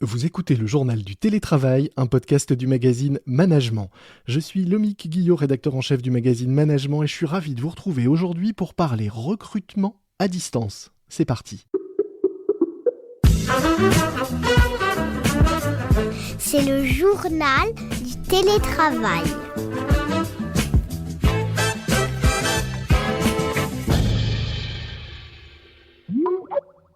Vous écoutez le journal du télétravail, un podcast du magazine Management. Je suis Lomique Guillot, rédacteur en chef du magazine Management et je suis ravi de vous retrouver aujourd'hui pour parler recrutement à distance. C'est parti. C'est le journal du télétravail.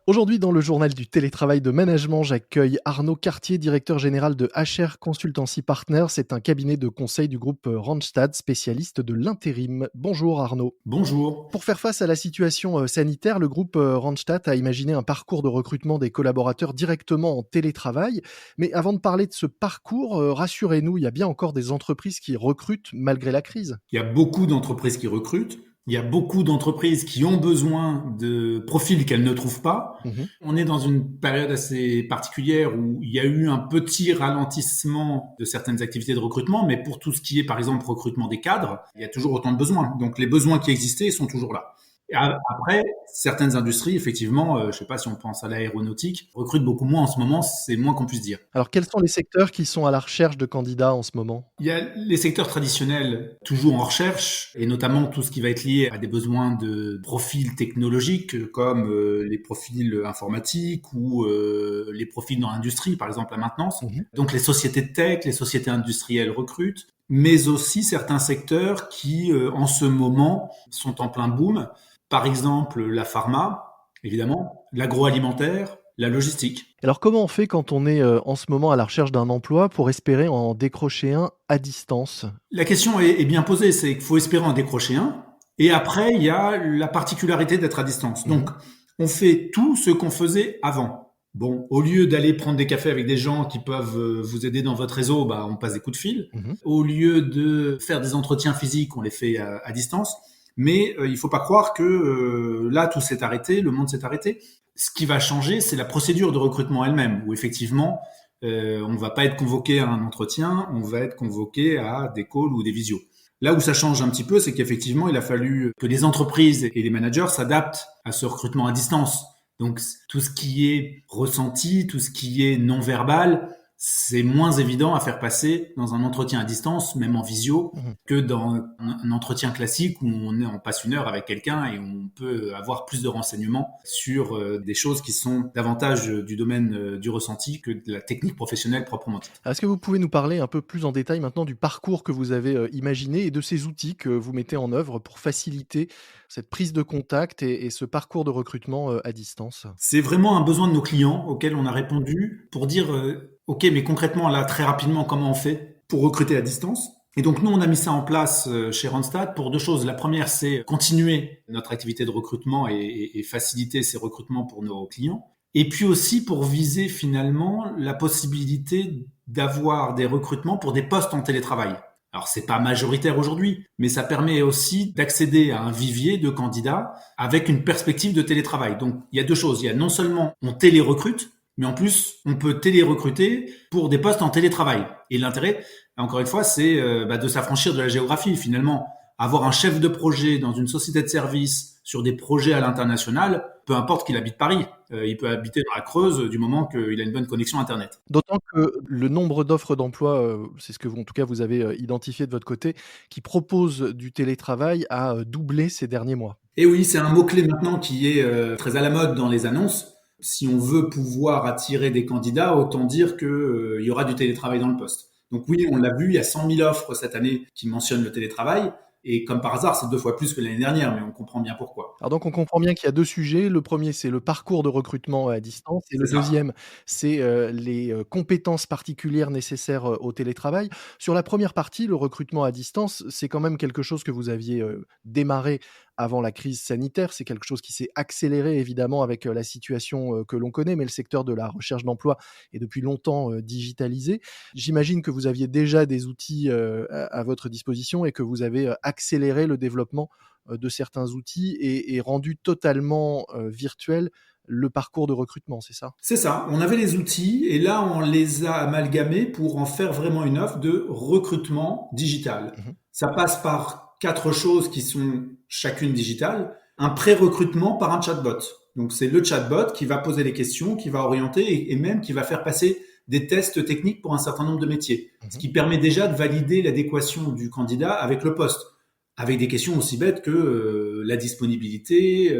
Aujourd'hui, dans le journal du télétravail de Management, j'accueille Arnaud Cartier, directeur général de HR Consultancy Partners. C'est un cabinet de conseil du groupe Randstad, spécialiste de l'intérim. Bonjour Arnaud. Bonjour. Pour faire face à la situation sanitaire, le groupe Randstad a imaginé un parcours de recrutement des collaborateurs directement en télétravail. Mais avant de parler de ce parcours, rassurez-nous, il y a bien encore des entreprises qui recrutent malgré la crise. Il y a beaucoup d'entreprises qui recrutent. Il y a beaucoup d'entreprises qui ont besoin de profils qu'elles ne trouvent pas. On est dans une période assez particulière où il y a eu un petit ralentissement de certaines activités de recrutement, mais pour tout ce qui est, par exemple, recrutement des cadres, il y a toujours autant de besoins. Donc, les besoins qui existaient sont toujours là. Et après, certaines industries, effectivement, je ne sais pas si on pense à l'aéronautique, recrutent beaucoup moins en ce moment, c'est moins qu'on puisse dire. Alors, quels sont les secteurs qui sont à la recherche de candidats en ce moment ? Il y a les secteurs traditionnels toujours en recherche, et notamment tout ce qui va être lié à des besoins de profils technologiques, comme les profils informatiques ou les profils dans l'industrie, par exemple la maintenance. Donc les sociétés de tech, les sociétés industrielles recrutent, mais aussi certains secteurs qui, en ce moment, sont en plein boom. Par exemple, la pharma, évidemment, l'agroalimentaire, la logistique. Alors comment on fait quand on est en ce moment à la recherche d'un emploi pour espérer en décrocher un à distance ? La question est bien posée, c'est qu'il faut espérer en décrocher un. Et après, il y a la particularité d'être à distance. Donc, on fait tout ce qu'on faisait avant. Bon, au lieu d'aller prendre des cafés avec des gens qui peuvent vous aider dans votre réseau, on passe des coups de fil. Au lieu de faire des entretiens physiques, on les fait à distance. Mais il faut pas croire que là, tout s'est arrêté, le monde s'est arrêté. Ce qui va changer, c'est la procédure de recrutement elle-même, où effectivement, on va pas être convoqué à un entretien, on va être convoqué à des calls ou des visios. Là où ça change un petit peu, c'est qu'effectivement, il a fallu que les entreprises et les managers s'adaptent à ce recrutement à distance. Donc, tout ce qui est ressenti, tout ce qui est non-verbal, c'est moins évident à faire passer dans un entretien à distance, même en visio, que dans un entretien classique où on passe une heure avec quelqu'un et on peut avoir plus de renseignements sur des choses qui sont davantage du domaine du ressenti que de la technique professionnelle proprement dite. Est-ce que vous pouvez nous parler un peu plus en détail maintenant du parcours que vous avez imaginé et de ces outils que vous mettez en œuvre pour faciliter cette prise de contact et ce parcours de recrutement à distance ? C'est vraiment un besoin de nos clients auquel on a répondu pour dire OK, mais concrètement, là, très rapidement, comment on fait pour recruter à distance ? Et donc, nous, on a mis ça en place chez Randstad pour deux choses. La première, c'est continuer notre activité de recrutement et faciliter ces recrutements pour nos clients. Et puis aussi pour viser finalement la possibilité d'avoir des recrutements pour des postes en télétravail. Alors, c'est pas majoritaire aujourd'hui, mais ça permet aussi d'accéder à un vivier de candidats avec une perspective de télétravail. Donc, il y a deux choses. Il y a non seulement on télérecrute, mais en plus, on peut télérecruter pour des postes en télétravail. Et l'intérêt, encore une fois, c'est de s'affranchir de la géographie. Finalement, avoir un chef de projet dans une société de service sur des projets à l'international, peu importe qu'il habite Paris. Il peut habiter dans la Creuse du moment qu'il a une bonne connexion Internet. D'autant que le nombre d'offres d'emploi, c'est ce que vous, en tout cas, vous avez identifié de votre côté, qui proposent du télétravail a doublé ces derniers mois. Et oui, c'est un mot-clé maintenant qui est très à la mode dans les annonces. Si on veut pouvoir attirer des candidats, autant dire qu'il y aura du télétravail dans le poste. Donc oui, on l'a vu, il y a 100 000 offres cette année qui mentionnent le télétravail. Et comme par hasard, c'est 2 fois plus que l'année dernière, mais on comprend bien pourquoi. Alors donc on comprend bien qu'il y a 2 sujets. Le premier, c'est le parcours de recrutement à distance et le C'est ça. deuxième, c'est les compétences particulières nécessaires au télétravail. Sur la première partie, le recrutement à distance, c'est quand même quelque chose que vous aviez démarré avant la crise sanitaire. C'est quelque chose qui s'est accéléré évidemment avec la situation que l'on connaît, mais le secteur de la recherche d'emploi est depuis longtemps digitalisé. J'imagine que vous aviez déjà des outils à votre disposition et que vous avez accéléré le développement de certains outils et rendu totalement virtuel le parcours de recrutement, c'est ça ? C'est ça, on avait les outils et là on les a amalgamés pour en faire vraiment une offre de recrutement digital. Ça passe par 4 choses qui sont chacune digitales. Un pré-recrutement par un chatbot. Donc c'est le chatbot qui va poser les questions, qui va orienter et même qui va faire passer des tests techniques pour un certain nombre de métiers, ce Mmh. qui permet déjà de valider l'adéquation du candidat avec le poste, avec des questions aussi bêtes que la disponibilité,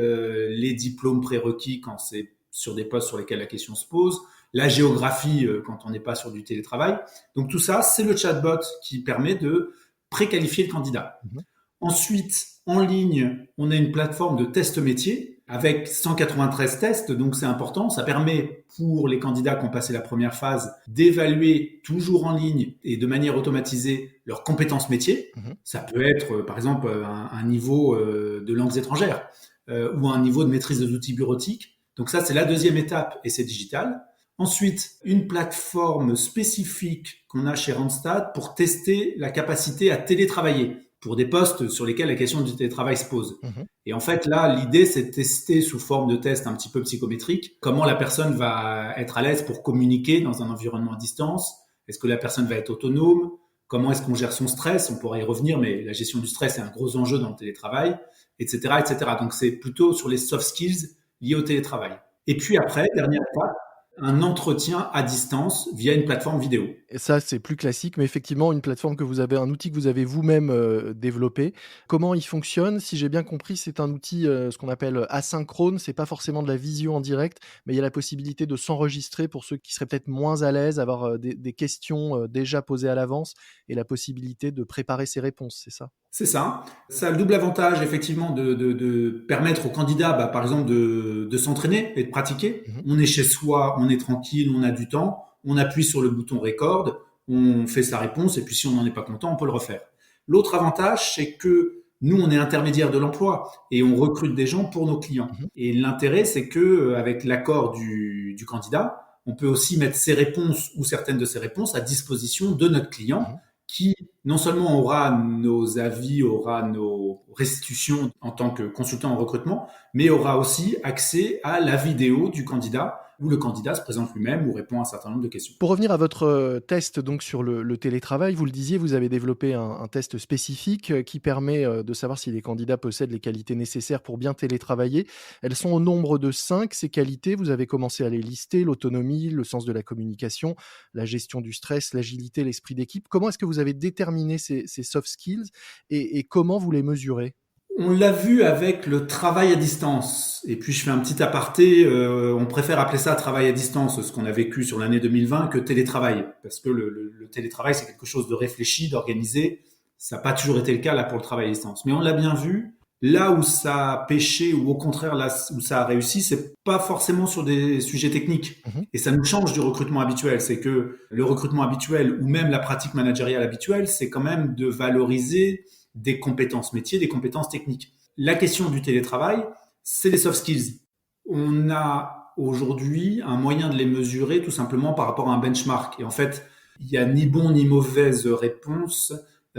les diplômes prérequis quand c'est sur des postes sur lesquels la question se pose, la géographie quand on n'est pas sur du télétravail. Donc tout ça, c'est le chatbot qui permet de préqualifier le candidat. Mmh. Ensuite, en ligne, on a une plateforme de test métier avec 193 tests, donc c'est important. Ça permet pour les candidats qui ont passé la première phase d'évaluer toujours en ligne et de manière automatisée leurs compétences métiers. Mmh. Ça peut être, par exemple, un niveau de langues étrangères ou un niveau de maîtrise des outils bureautiques. Donc ça, c'est la deuxième étape et c'est digital. Ensuite, une plateforme spécifique qu'on a chez Randstad pour tester la capacité à télétravailler pour des postes sur lesquels la question du télétravail se pose. Mmh. Et en fait, là, l'idée, c'est de tester sous forme de test un petit peu psychométrique comment la personne va être à l'aise pour communiquer dans un environnement à distance. Est-ce que la personne va être autonome? Comment est-ce qu'on gère son stress? On pourrait y revenir, mais la gestion du stress est un gros enjeu dans le télétravail, etc., etc. Donc, c'est plutôt sur les soft skills liés au télétravail. Et puis après, dernière étape, un entretien à distance via une plateforme vidéo. Et ça, c'est plus classique, mais effectivement, une plateforme que vous avez un outil que vous avez vous-même, développé. Comment il fonctionne? Si j'ai bien compris, c'est un outil, ce qu'on appelle asynchrone. C'est pas forcément de la visio en direct, mais il y a la possibilité de s'enregistrer pour ceux qui seraient peut-être moins à l'aise, avoir, des questions, déjà posées à l'avance et la possibilité de préparer ses réponses, c'est ça? C'est ça. Ça a le double avantage, effectivement, de permettre aux candidats, par exemple, de s'entraîner et de pratiquer. Mmh. On est chez soi, on est tranquille, on a du temps, on appuie sur le bouton record, on fait sa réponse, et puis si on n'en est pas content, on peut le refaire. L'autre avantage, c'est que nous, on est intermédiaire de l'emploi et on recrute des gens pour nos clients. Mmh. Et l'intérêt, c'est que avec l'accord du candidat, on peut aussi mettre ses réponses ou certaines de ses réponses à disposition de notre client Mmh. qui non seulement aura nos avis, aura nos restitutions en tant que consultant en recrutement, mais aura aussi accès à la vidéo du candidat où le candidat se présente lui-même ou répond à un certain nombre de questions. Pour revenir à votre, test donc sur le télétravail, vous le disiez, vous avez développé un test spécifique, qui permet, de savoir si les candidats possèdent les qualités nécessaires pour bien télétravailler. Elles sont au nombre de 5 ces qualités. Vous avez commencé à les lister: l'autonomie, le sens de la communication, la gestion du stress, l'agilité, l'esprit d'équipe. Comment est-ce que vous avez déterminé ces soft skills et comment vous les mesurez? On l'a vu avec le travail à distance. Et puis je fais un petit aparté, on préfère appeler ça travail à distance, ce qu'on a vécu sur l'année 2020, que télétravail. Parce que le télétravail, c'est quelque chose de réfléchi, d'organisé. Ça n'a pas toujours été le cas là pour le travail à distance. Mais on l'a bien vu, là où ça a pêché, ou au contraire là où ça a réussi, c'est pas forcément sur des sujets techniques. Mmh. Et ça nous change du recrutement habituel. C'est que le recrutement habituel, ou même la pratique managériale habituelle, c'est quand même de valoriser des compétences métiers, des compétences techniques. La question du télétravail, c'est les soft skills. On a aujourd'hui un moyen de les mesurer tout simplement par rapport à un benchmark. Et en fait, il n'y a ni bon ni mauvaise réponse.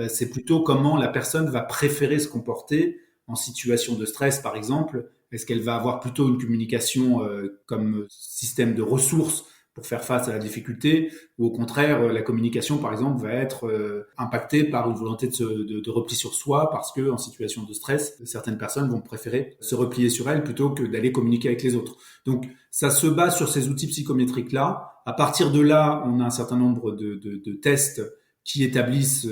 C'est plutôt comment la personne va préférer se comporter en situation de stress, par exemple. Est-ce qu'elle va avoir plutôt une communication comme système de ressources pour faire face à la difficulté, ou au contraire, la communication, par exemple, va être impactée par une volonté de repli sur soi, parce que en situation de stress, certaines personnes vont préférer se replier sur elles plutôt que d'aller communiquer avec les autres. Donc, ça se base sur ces outils psychométriques-là. À partir de là, on a un certain nombre de tests qui établissent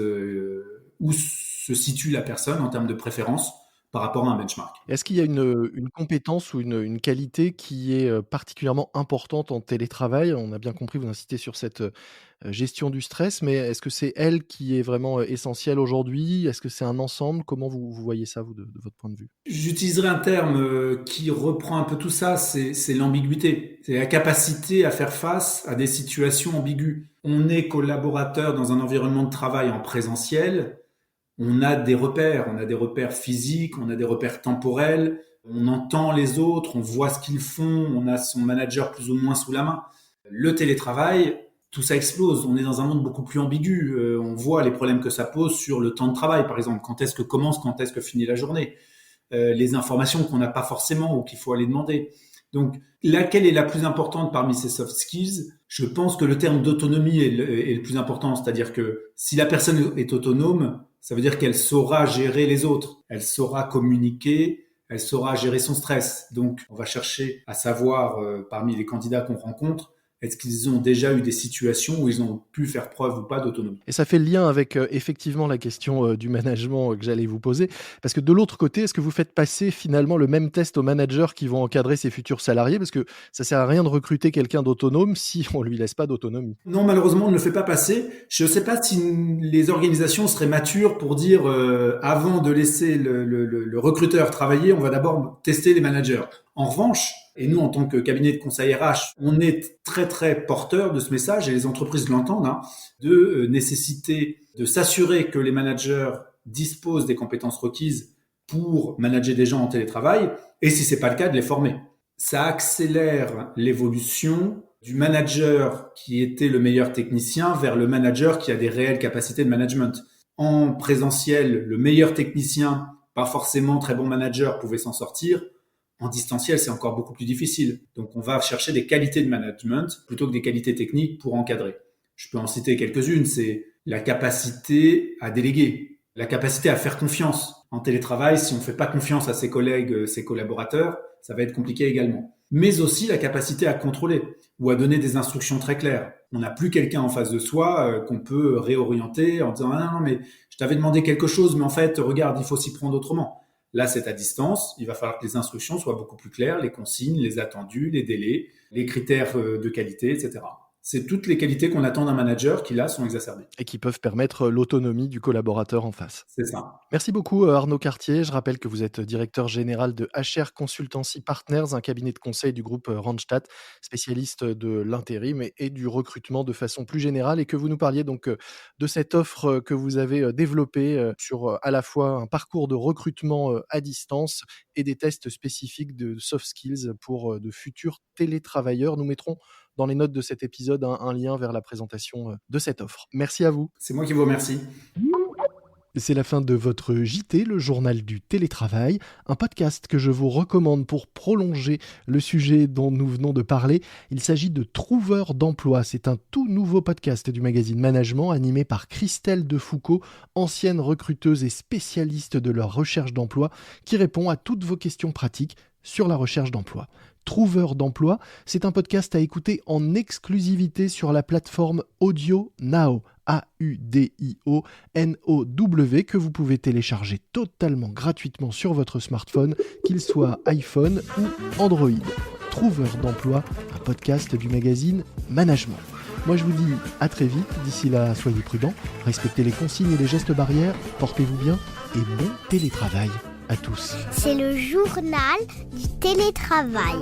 où se situe la personne en termes de préférence par rapport à un benchmark. Est-ce qu'il y a une compétence ou une qualité qui est, particulièrement importante en télétravail? On a bien compris, vous insistez sur cette, gestion du stress, mais est-ce que c'est elle qui est vraiment, essentielle aujourd'hui? Est-ce que c'est un ensemble? Comment vous voyez ça, vous, de votre point de vue? J'utiliserai un terme qui reprend un peu tout ça, c'est l'ambiguïté. C'est la capacité à faire face à des situations ambiguës. On est collaborateur dans un environnement de travail en présentiel. On a des repères physiques, on a des repères temporels, on entend les autres, on voit ce qu'ils font, on a son manager plus ou moins sous la main. Le télétravail, tout ça explose. On est dans un monde beaucoup plus ambigu. On voit les problèmes que ça pose sur le temps de travail, par exemple. Quand est-ce que commence, quand est-ce que finit la journée? Les informations qu'on n'a pas forcément ou qu'il faut aller demander. Donc, laquelle est la plus importante parmi ces soft skills? Je pense que le terme d'autonomie est le plus important. C'est-à-dire que si la personne est autonome, ça veut dire qu'elle saura gérer les autres. Elle saura communiquer, elle saura gérer son stress. Donc, on va chercher à savoir, parmi les candidats qu'on rencontre, Est-ce qu'ils ont déjà eu des situations où ils ont pu faire preuve ou pas d'autonomie? Et ça fait le lien avec, effectivement la question, du management, que j'allais vous poser. Parce que de l'autre côté, est-ce que vous faites passer finalement le même test aux managers qui vont encadrer ces futurs salariés? Parce que ça sert à rien de recruter quelqu'un d'autonome si on lui laisse pas d'autonomie. Non, malheureusement, on ne le fait pas passer. Je ne sais pas si les organisations seraient matures pour dire avant de laisser le recruteur travailler, on va d'abord tester les managers. En revanche, et nous, en tant que cabinet de conseil RH, on est très très porteur de ce message et les entreprises l'entendent, de nécessité de s'assurer que les managers disposent des compétences requises pour manager des gens en télétravail et si c'est pas le cas, de les former. Ça accélère l'évolution du manager qui était le meilleur technicien vers le manager qui a des réelles capacités de management. En présentiel, le meilleur technicien, pas forcément très bon manager, pouvait s'en sortir. En distanciel, c'est encore beaucoup plus difficile. Donc, on va chercher des qualités de management plutôt que des qualités techniques pour encadrer. Je peux en citer quelques-unes. C'est la capacité à déléguer, la capacité à faire confiance. En télétravail, si on ne fait pas confiance à ses collègues, ses collaborateurs, ça va être compliqué également. Mais aussi la capacité à contrôler ou à donner des instructions très claires. On n'a plus quelqu'un en face de soi qu'on peut réorienter en disant « Ah non, mais je t'avais demandé quelque chose, mais en fait, regarde, il faut s'y prendre autrement. » Là, c'est à distance. Il va falloir que les instructions soient beaucoup plus claires, les consignes, les attendus, les délais, les critères de qualité, etc. C'est toutes les qualités qu'on attend d'un manager qui, là, sont exacerbées. Et qui peuvent permettre l'autonomie du collaborateur en face. C'est ça. Merci beaucoup, Arnaud Cartier. Je rappelle que vous êtes directeur général de HR Consultancy Partners, un cabinet de conseil du groupe Randstad, spécialiste de l'intérim et du recrutement de façon plus générale, et que vous nous parliez donc de cette offre que vous avez développée sur à la fois un parcours de recrutement à distance et des tests spécifiques de soft skills pour de futurs télétravailleurs. Nous mettrons dans les notes de cet épisode un lien vers la présentation de cette offre. Merci à vous. C'est moi qui vous remercie. C'est la fin de votre JT, le journal du télétravail, un podcast que je vous recommande pour prolonger le sujet dont nous venons de parler. Il s'agit de Trouveurs d'emploi. C'est un tout nouveau podcast du magazine Management animé par Christelle Defoucault, ancienne recruteuse et spécialiste de la recherche d'emploi, qui répond à toutes vos questions pratiques sur la recherche d'emploi. Trouveurs d'emploi, c'est un podcast à écouter en exclusivité sur la plateforme Audio Now, AUDIONOW, que vous pouvez télécharger totalement gratuitement sur votre smartphone, qu'il soit iPhone ou Android. Trouveurs d'emploi, un podcast du magazine Management. Moi je vous dis à très vite, d'ici là soyez prudents, respectez les consignes et les gestes barrières, portez-vous bien et bon télétravail à tous. C'est le journal du télétravail.